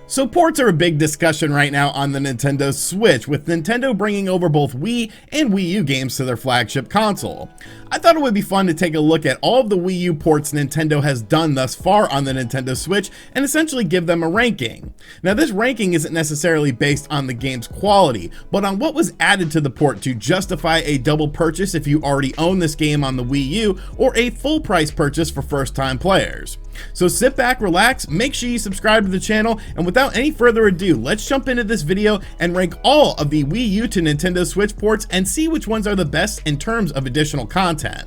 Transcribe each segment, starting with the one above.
So ports are a big discussion right now on the Nintendo Switch, with Nintendo bringing over both Wii and Wii U games to their flagship console. I thought it would be fun to take a look at all of the Wii U ports Nintendo has done thus far on the Nintendo Switch and essentially give them a ranking. Now this ranking isn't necessarily based on the game's quality, but on what was added to the port to justify a double purchase if you already own this game on the Wii U, or a full price purchase for first-time players. So sit back, relax, make sure you subscribe to the channel, and without any further ado, let's jump into this video and rank all of the Wii U to Nintendo Switch ports and see which ones are the best in terms of additional content.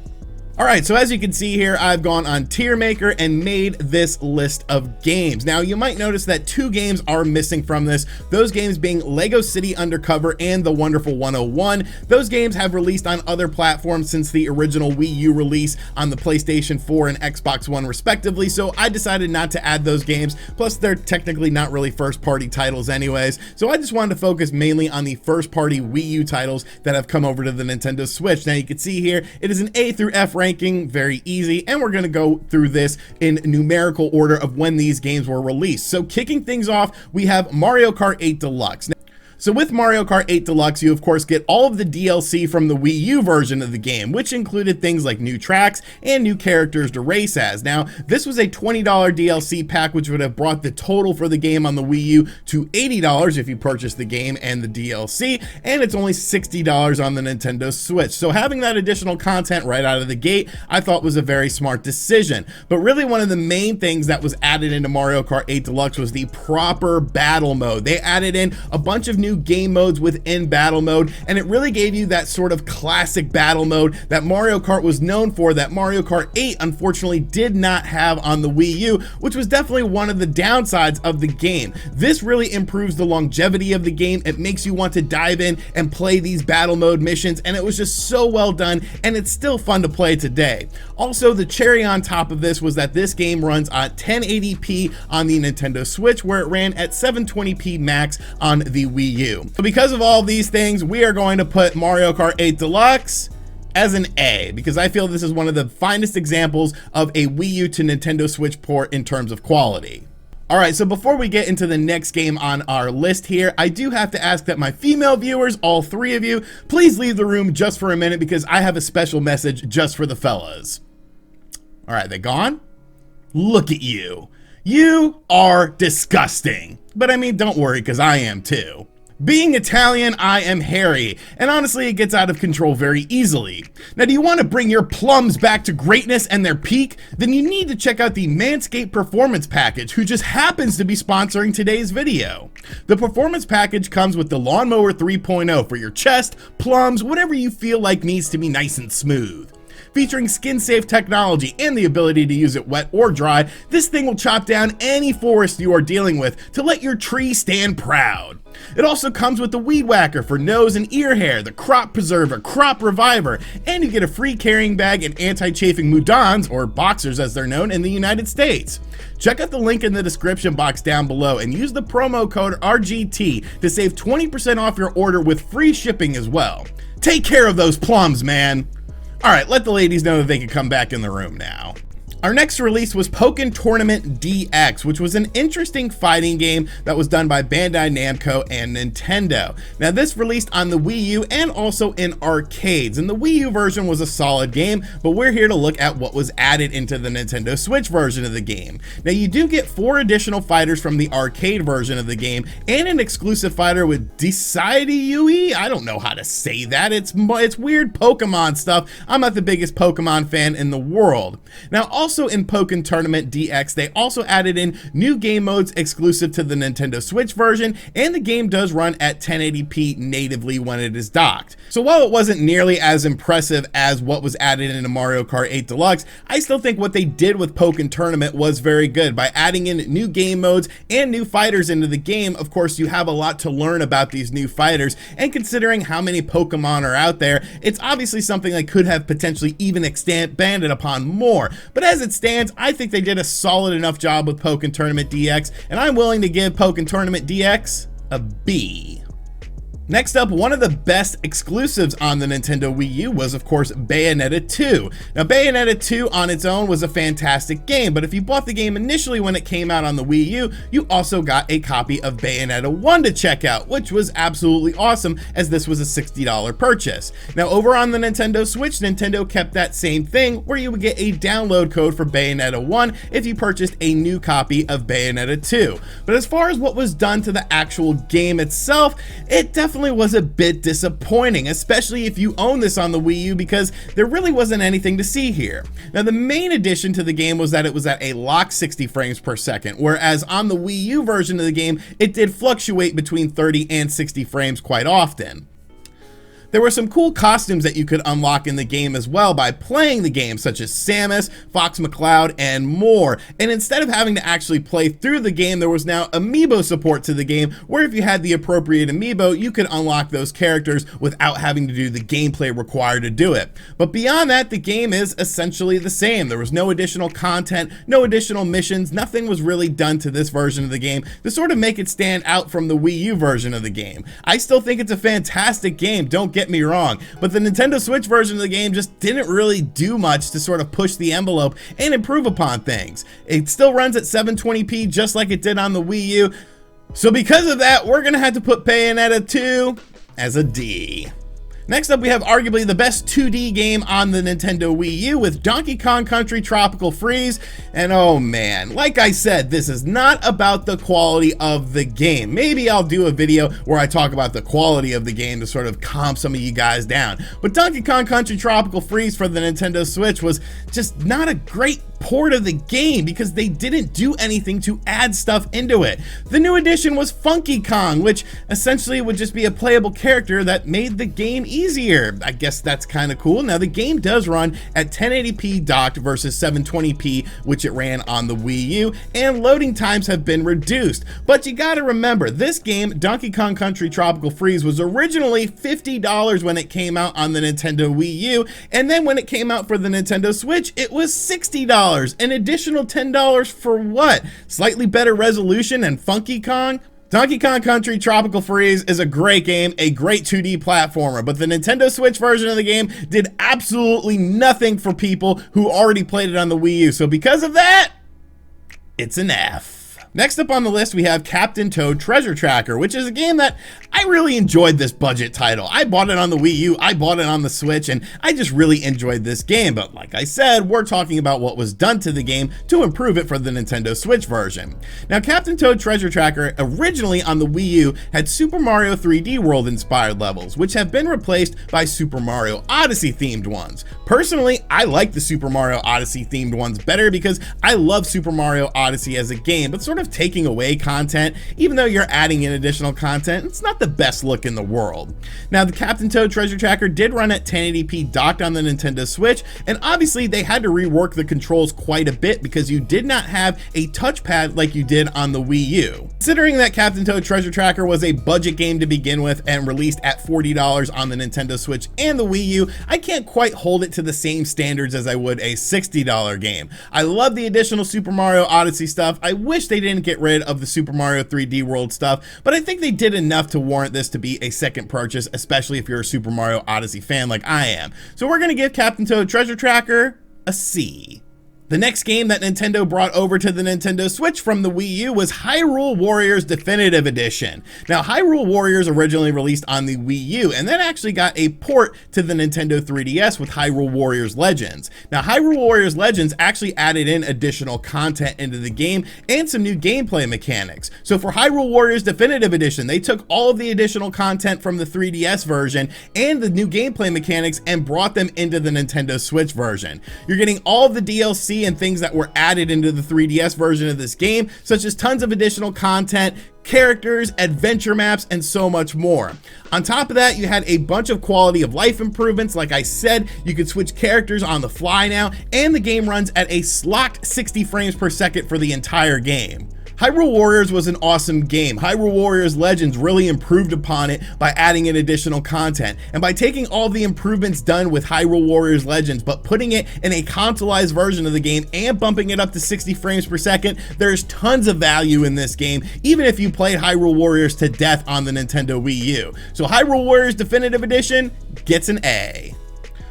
Alright, so as you can see here, I've gone on Tier Maker and made this list of games. Now, you might notice that 2 games are missing from this, those games being Lego City Undercover and The Wonderful 101. Those games have released on other platforms since the original Wii U release on the PlayStation 4 and Xbox One respectively, so I decided not to add those games, plus they're technically not really first-party titles anyways, so I just wanted to focus mainly on the first-party Wii U titles that have come over to the Nintendo Switch. Now, you can see here, it is an A through F ranking, very easy, and we're going to go through this in numerical order of when these games were released. So kicking things off, we have Mario Kart 8 Deluxe. So with Mario Kart 8 Deluxe, you of course get all of the DLC from the Wii U version of the game, which included things like new tracks and new characters to race as. Now, this was a $20 DLC pack, which would have brought the total for the game on the Wii U to $80 if you purchase the game and the DLC, and it's only $60 on the Nintendo Switch. So having that additional content right out of the gate, I thought was a very smart decision. But really one of the main things that was added into Mario Kart 8 Deluxe was the proper battle mode. They added in a bunch of new game modes within battle mode, and it really gave you that sort of classic battle mode that Mario Kart was known for, that Mario Kart 8 unfortunately did not have on the Wii U, which was definitely one of the downsides of the game. This really improves the longevity of the game. It makes you want to dive in and play these battle mode missions, and it was just so well done, and it's still fun to play today. Also, the cherry on top of this was that this game runs at 1080p on the Nintendo Switch, where it ran at 720p max on the Wii U. So because of all these things, we are going to put Mario Kart 8 Deluxe as an A, because I feel this is one of the finest examples of a Wii U to Nintendo Switch port in terms of quality. Alright, so before we get into the next game on our list here, I do have to ask that my female viewers, all 3 of you, please leave the room just for a minute, because I have a special message just for the fellas. Alright, they gone? Look at you. You are disgusting. But I mean, don't worry, because I am too. Being Italian, I am hairy, and honestly, it gets out of control very easily. Now, do you want to bring your plums back to greatness and their peak? Then you need to check out the Manscaped Performance Package, who just happens to be sponsoring today's video. The Performance Package comes with the Lawnmower 3.0 for your chest, plums, whatever you feel like needs to be nice and smooth. Featuring skin-safe technology and the ability to use it wet or dry, this thing will chop down any forest you are dealing with to let your tree stand proud. It also comes with the Weed Whacker for nose and ear hair, the Crop Preserver, Crop Reviver, and you get a free carrying bag and anti-chafing moudons, or boxers as they're known in the United States. Check out the link in the description box down below and use the promo code RGT to save 20% off your order with free shipping as well. Take care of those plums, man. Alright, let the ladies know that they can come back in the room now. Our next release was Pikmin Tournament DX, which was an interesting fighting game that was done by Bandai Namco and Nintendo. Now, this released on the Wii U and also in arcades, and the Wii U version was a solid game, but we're here to look at what was added into the Nintendo Switch version of the game. Now, you do get 4 additional fighters from the arcade version of the game, and an exclusive fighter with Decidui. I don't know how to say that. It's weird Pokemon stuff. I'm not the biggest Pokemon fan in the world. Now, also in Pikmin Tournament DX, they also added in new game modes exclusive to the Nintendo Switch version, and the game does run at 1080p natively when it is docked. So while it wasn't nearly as impressive as what was added into Mario Kart 8 Deluxe, I still think what they did with Pikmin Tournament was very good. By adding in new game modes and new fighters into the game, of course, you have a lot to learn about these new fighters, and considering how many Pokemon are out there, it's obviously something that could have potentially even expanded upon more. But as it stands, I think they did a solid enough job with Pikmin Tournament DX, and I'm willing to give Pikmin Tournament DX a B. Next up, one of the best exclusives on the Nintendo Wii U was, of course, Bayonetta 2. Now, Bayonetta 2 on its own was a fantastic game, but if you bought the game initially when it came out on the Wii U, you also got a copy of Bayonetta 1 to check out, which was absolutely awesome, as this was a $60 purchase. Now, over on the Nintendo Switch, Nintendo kept that same thing, where you would get a download code for Bayonetta 1 if you purchased a new copy of Bayonetta 2. But as far as what was done to the actual game itself, it definitely was a bit disappointing, especially if you own this on the Wii U, because there really wasn't anything to see here. Now, the main addition to the game was that it was at a locked 60 frames per second, whereas on the Wii U version of the game, it did fluctuate between 30 and 60 frames quite often. There were some cool costumes that you could unlock in the game as well by playing the game, such as Samus, Fox McCloud, and more. And instead of having to actually play through the game, there was now amiibo support to the game, where if you had the appropriate amiibo, you could unlock those characters without having to do the gameplay required to do it. But beyond that, the game is essentially the same. There was no additional content, no additional missions, nothing was really done to this version of the game to sort of make it stand out from the Wii U version of the game. I still think it's a fantastic game, don't get me wrong, but the Nintendo Switch version of the game just didn't really do much to sort of push the envelope and improve upon things. It still runs at 720p just like it did on the Wii U, so because of that, we're gonna have to put Bayonetta 2 as a D. Next up, we have arguably the best 2D game on the Nintendo Wii U with Donkey Kong Country Tropical Freeze, and oh man, like I said, this is not about the quality of the game. Maybe I'll do a video where I talk about the quality of the game to sort of calm some of you guys down, but Donkey Kong Country Tropical Freeze for the Nintendo Switch was just not a great port of the game because they didn't do anything to add stuff into it. The new addition was Funky Kong, which essentially would just be a playable character that made the game easier. I guess that's kind of cool. Now, the game does run at 1080p docked versus 720p, which it ran on the Wii U, and loading times have been reduced. But you gotta remember, this game, Donkey Kong Country Tropical Freeze, was originally $50 when it came out on the Nintendo Wii U, and then when it came out for the Nintendo Switch, it was $60. An additional $10 for what? Slightly better resolution and Funky Kong? Donkey Kong Country Tropical Freeze is a great game, a great 2D platformer, but the Nintendo Switch version of the game did absolutely nothing for people who already played it on the Wii U, so because of that, it's an F. Next up on the list, we have Captain Toad Treasure Tracker, which is a game that I really enjoyed this budget title. I bought it on the Wii U, I bought it on the Switch, and I just really enjoyed this game. But like I said, we're talking about what was done to the game to improve it for the Nintendo Switch version. Now, Captain Toad Treasure Tracker originally on the Wii U had Super Mario 3D World inspired levels, which have been replaced by Super Mario Odyssey themed ones. Personally, I like the Super Mario Odyssey themed ones better because I love Super Mario Odyssey as a game, but sort of taking away content, even though you're adding in additional content, it's not the best look in the world. Now, the Captain Toad Treasure Tracker did run at 1080p docked on the Nintendo Switch, and obviously they had to rework the controls quite a bit because you did not have a touchpad like you did on the Wii U. Considering that Captain Toad Treasure Tracker was a budget game to begin with and released at $40 on the Nintendo Switch and the Wii U, I can't quite hold it to the same standards as I would a $60 game. I love the additional Super Mario Odyssey stuff. I wish they didn't get rid of the Super Mario 3D World stuff, but I think they did enough to warrant this to be a second purchase, especially if you're a Super Mario Odyssey fan like I am. So we're gonna give Captain Toad Treasure Tracker a C. The next game that Nintendo brought over to the Nintendo Switch from the Wii U was Hyrule Warriors Definitive Edition. Now, Hyrule Warriors originally released on the Wii U and then actually got a port to the Nintendo 3DS with Hyrule Warriors Legends. Now, Hyrule Warriors Legends actually added in additional content into the game and some new gameplay mechanics. So for Hyrule Warriors Definitive Edition, they took all of the additional content from the 3DS version and the new gameplay mechanics and brought them into the Nintendo Switch version. You're getting all of the DLC and things that were added into the 3DS version of this game, such as tons of additional content, characters, adventure maps, and so much more. On top of that, you had a bunch of quality of life improvements. Like I said, you could switch characters on the fly now, and the game runs at a locked 60 frames per second for the entire game. Hyrule Warriors was an awesome game. Hyrule Warriors Legends really improved upon it by adding in additional content, and by taking all the improvements done with Hyrule Warriors Legends but putting it in a consoleized version of the game and bumping it up to 60 frames per second, there's tons of value in this game, even if you played Hyrule Warriors to death on the Nintendo Wii U. So Hyrule Warriors Definitive Edition gets an A.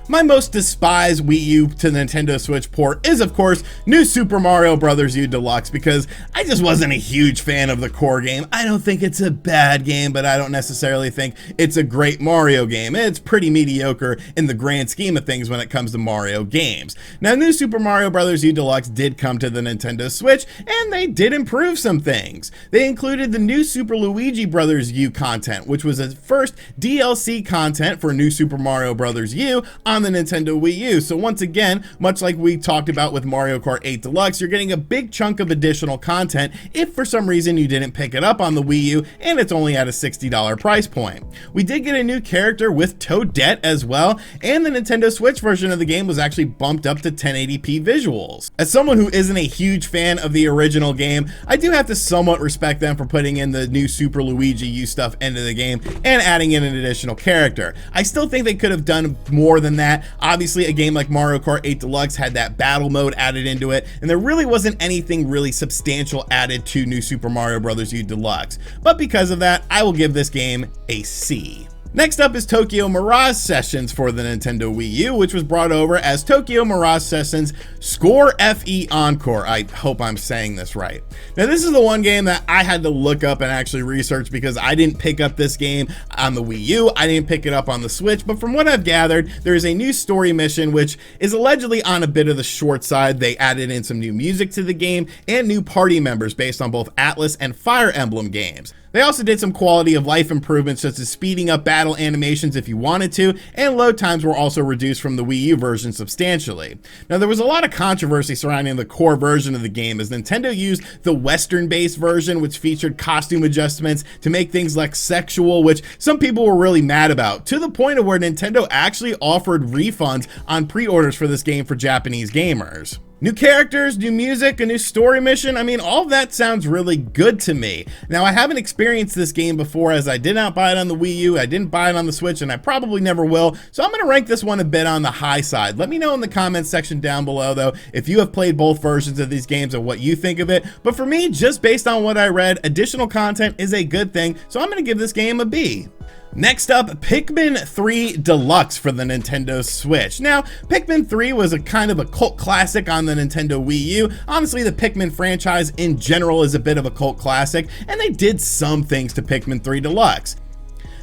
My most despised Wii U to Nintendo Switch port is, of course, New Super Mario Bros. U Deluxe, because I just wasn't a huge fan of the core game. I don't think it's a bad game, but I don't necessarily think it's a great Mario game. It's pretty mediocre in the grand scheme of things when it comes to Mario games. Now, New Super Mario Bros. U Deluxe did come to the Nintendo Switch, and they did improve some things. They included the new Super Luigi Bros. U content, which was the first DLC content for New Super Mario Bros. U on the Nintendo Wii U. So once again, much like we talked about with Mario Kart 8 Deluxe, you're getting a big chunk of additional content if for some reason you didn't pick it up on the Wii U and it's only at a $60 price point. We did get a new character with Toadette as well, and the Nintendo Switch version of the game was actually bumped up to 1080p visuals. As someone who isn't a huge fan of the original game, I do have to somewhat respect them for putting in the new Super Luigi U stuff into the game and adding in an additional character. I still think they could have done more than that. Obviously, a game like Mario Kart 8 Deluxe had that battle mode added into it, and there really wasn't anything really substantial added to New Super Mario Bros. U Deluxe. But because of that, I will give this game a C. Next up is Tokyo Mirage Sessions for the Nintendo Wii U, which was brought over as Tokyo Mirage Sessions Score FE Encore. I hope I'm saying this right. Now, this is the one game that I had to look up and actually research because I didn't pick up this game on the Wii U. I didn't pick it up on the Switch, but from what I've gathered, there is a new story mission, which is allegedly on a bit of the short side. They added in some new music to the game and new party members based on both Atlas and Fire Emblem games. They also did some quality of life improvements, such as speeding up battle animations if you wanted to, and load times were also reduced from the Wii U version substantially. Now, there was a lot of controversy surrounding the core version of the game, as Nintendo used the Western-based version, which featured costume adjustments to make things less sexual, which some people were really mad about, to the point of where Nintendo actually offered refunds on pre-orders for this game for Japanese gamers. New characters, new music, a new story mission. I mean, all of that sounds really good to me. Now, I haven't experienced this game before, as I did not buy it on the Wii U, I didn't buy it on the Switch, and I probably never will, so I'm going to rank this one a bit on the high side. Let me know in the comments section down below, though, if you have played both versions of these games and what you think of it. But for me, just based on what I read, additional content is a good thing, so I'm going to give this game a B. Next up, Pikmin 3 Deluxe for the Nintendo Switch. Now, Pikmin 3 was a kind of a cult classic on the Nintendo Wii U. Honestly, the Pikmin franchise in general is a bit of a cult classic, and they did some things to Pikmin 3 Deluxe.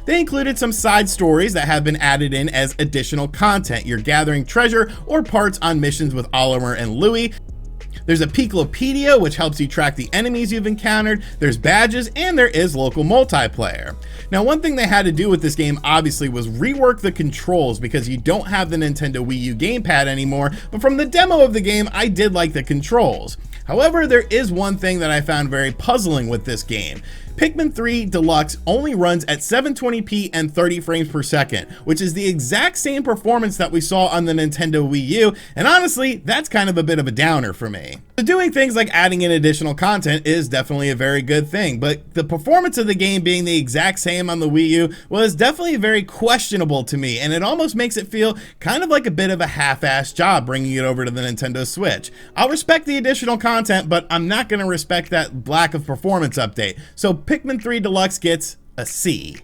They included some side stories that have been added in as additional content. You're gathering treasure or parts on missions with Oliver and Louie. There's a Piklopedia, which helps you track the enemies you've encountered, there's badges, and there is local multiplayer. Now, one thing they had to do with this game, obviously, was rework the controls, because you don't have the Nintendo Wii U gamepad anymore, but from the demo of the game, I did like the controls. However, there is one thing that I found very puzzling with this game. Pikmin 3 Deluxe only runs at 720p and 30 frames per second, which is the exact same performance that we saw on the Nintendo Wii U, and honestly, that's kind of a bit of a downer for me. So doing things like adding in additional content is definitely a very good thing, but the performance of the game being the exact same on the Wii U was definitely very questionable to me, and it almost makes it feel kind of like a bit of a half-assed job bringing it over to the Nintendo Switch. I'll respect the additional content, but I'm not going to respect that lack of performance update. So Pikmin 3 Deluxe gets a C.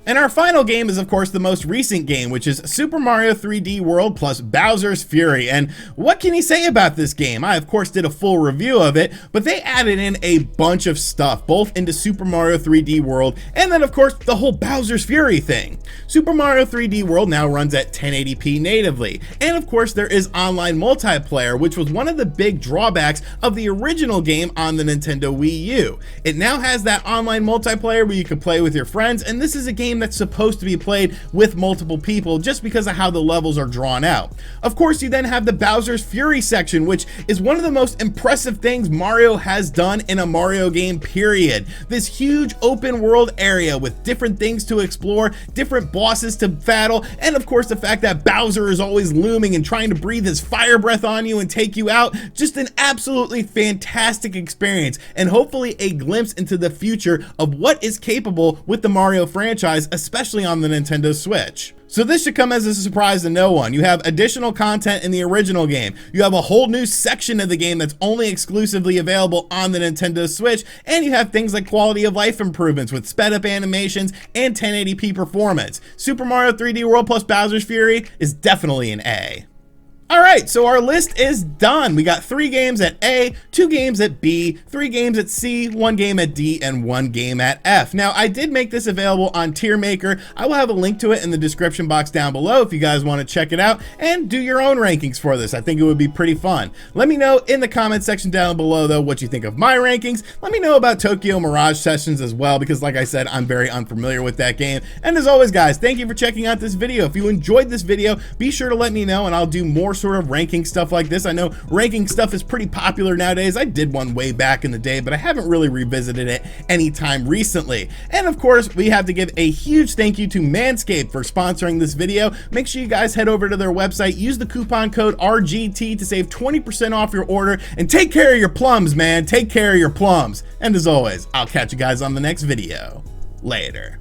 And our final game is, of course, the most recent game, which is Super Mario 3D World plus Bowser's Fury. And what can you say about this game? I, of course, did a full review of it, but they added in a bunch of stuff, both into Super Mario 3D World, and then, of course, the whole Bowser's Fury thing. Super Mario 3D World now runs at 1080p natively. And, of course, there is online multiplayer, which was one of the big drawbacks of the original game on the Nintendo Wii U. It now has that online multiplayer where you can play with your friends, and this is a game game that's supposed to be played with multiple people just because of how the levels are drawn out. Of course, you then have the Bowser's Fury section, which is one of the most impressive things Mario has done in a Mario game, period. This huge open world area with different things to explore, different bosses to battle, and of course the fact that Bowser is always looming and trying to breathe his fire breath on you and take you out. Just an absolutely fantastic experience, and hopefully a glimpse into the future of what is capable with the Mario franchise, especially on the Nintendo Switch. So this should come as a surprise to no one. You have additional content in the original game. You have a whole new section of the game that's only exclusively available on the Nintendo Switch, and you have things like quality of life improvements with sped up animations and 1080p performance. Super Mario 3D World plus Bowser's Fury is definitely an A. Alright, so our list is done. We got 3 games at A, 2 games at B, 3 games at C, 1 game at D, and 1 game at F. Now, I did make this available on Tier Maker. I will have a link to it in the description box down below if you guys want to check it out and do your own rankings for this. I think it would be pretty fun. Let me know in the comment section down below, though, what you think of my rankings. Let me know about Tokyo Mirage Sessions as well, because like I said, I'm very unfamiliar with that game. And as always, guys, thank you for checking out this video. If you enjoyed this video, be sure to let me know, and I'll do more sort of ranking stuff like this. I know ranking stuff is pretty popular nowadays. I did one way back in the day, but I haven't really revisited it anytime recently. And of course, we have to give a huge thank you to Manscaped for sponsoring this video. Make sure you guys head over to their website, use the coupon code RGT to save 20% off your order, and take care of your plums, man. Take care of your plums. And as always, I'll catch you guys on the next video. Later.